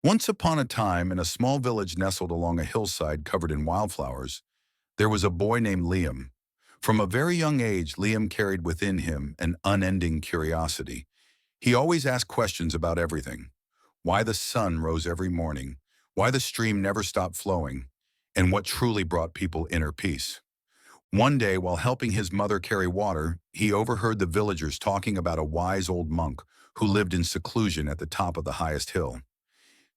Once upon a time, in a small village nestled along a hillside covered in wildflowers, there was a boy named Liam. From a very young age, Liam carried within him an unending curiosity. He always asked questions about everything: why the sun rose every morning, why the stream never stopped flowing, and what truly brought people inner peace. One day, while helping his mother carry water, he overheard the villagers talking about a wise old monk who lived in seclusion at the top of the highest hill.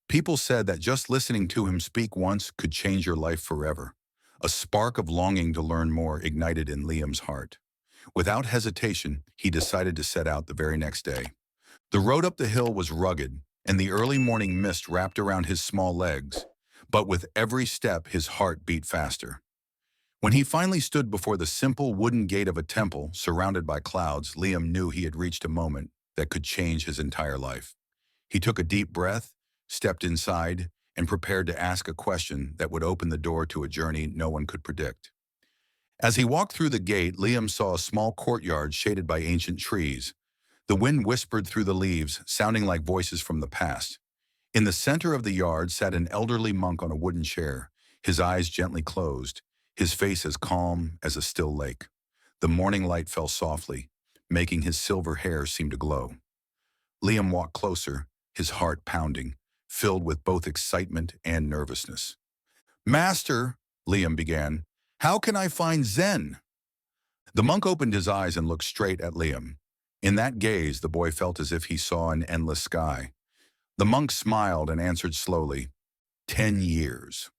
People said that just listening to him speak once could change your life forever. A spark of longing to learn more ignited in Liam's heart. Without hesitation, he decided to set out the very next day. The road up the hill was rugged, and the early morning mist wrapped around his small legs. But with every step, his heart beat faster. When he finally stood before the simple wooden gate of a temple surrounded by clouds, Liam knew he had reached a moment that could change his entire life. He took a deep breath, stepped inside, and prepared to ask a question that would open the door to a journey no one could predict. As he walked through the gate, Liam saw a small courtyard shaded by ancient trees. The wind whispered through the leaves, sounding like voices from the past. In the center of the yard sat an elderly monk on a wooden chair, his eyes gently closed, his face as calm as a still lake. The morning light fell softly, making his silver hair seem to glow. Liam walked closer, his heart pounding, filled with both excitement and nervousness. "Master," Liam began, "how can I find Zen?" The monk opened his eyes and looked straight at Liam. In that gaze, the boy felt as if he saw an endless sky. The monk smiled and answered slowly, 10 years.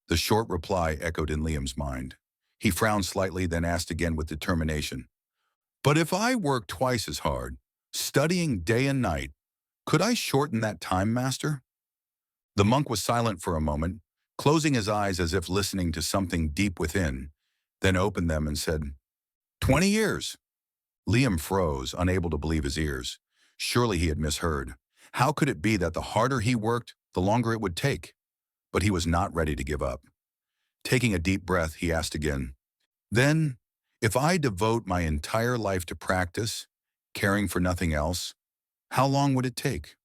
The short reply echoed in Liam's mind. He frowned slightly, then asked again with determination, "But if I work twice as hard, studying day and night, could I shorten that time, Master?" The monk was silent for a moment, closing his eyes as if listening to something deep within, then opened them and said, 20 years. Liam froze, unable to believe his ears. Surely he had misheard. How could it be that the harder he worked, the longer it would take? But he was not ready to give up. Taking a deep breath, he asked again, "Then, if I devote my entire life to practice, caring for nothing else, how long would it take?"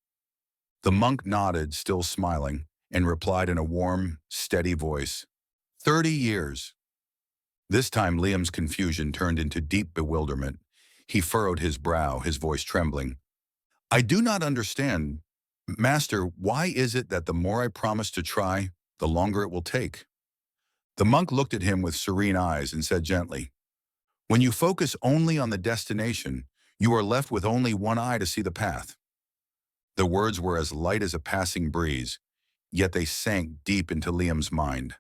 The monk nodded, still smiling, and replied in a warm, steady voice, 30 years. This time Liam's confusion turned into deep bewilderment. He furrowed his brow, his voice trembling. "I do not understand. Master, why is it that the more I promise to try, the longer it will take?" The monk looked at him with serene eyes and said gently, "When you focus only on the destination, you are left with only one eye to see the path." The words were as light as a passing breeze, yet they sank deep into Liam's mind.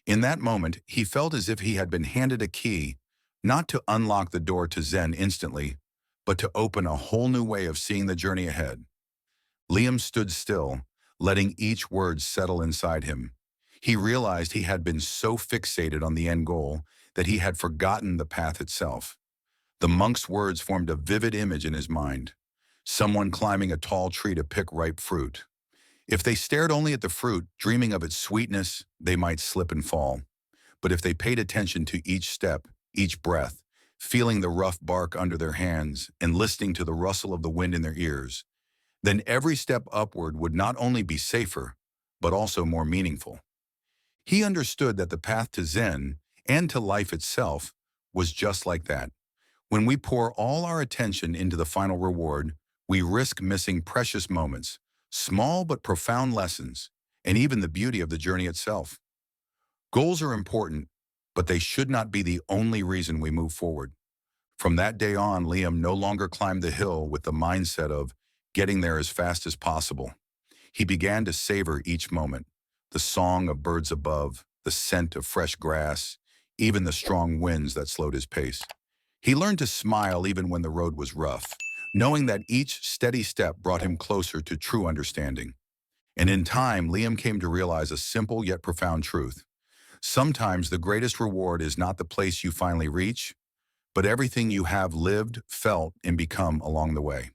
In that moment, he felt as if he had been handed a key, not to unlock the door to Zen instantly, but to open a whole new way of seeing the journey ahead. Liam stood still, letting each word settle inside him. He realized he had been so fixated on the end goal that he had forgotten the path itself. The monk's words formed a vivid image in his mind. Someone climbing a tall tree to pick ripe fruit. If they stared only at the fruit, dreaming of its sweetness, they might slip and fall. But if they paid attention to each step, each breath, feeling the rough bark under their hands and listening to the rustle of the wind in their ears, then every step upward would not only be safer, but also more meaningful. He understood that the path to Zen and to life itself was just like that. When we pour all our attention into the final reward, we risk missing precious moments, small but profound lessons, and even the beauty of the journey itself. Goals are important, but they should not be the only reason we move forward. From that day on, Liam no longer climbed the hill with the mindset of getting there as fast as possible. He began to savor each moment, the song of birds above, the scent of fresh grass, even the strong winds that slowed his pace. He learned to smile even when the road was rough, knowing that each steady step brought him closer to true understanding. And in time, Liam came to realize a simple yet profound truth. Sometimes the greatest reward is not the place you finally reach, but everything you have lived, felt, and become along the way.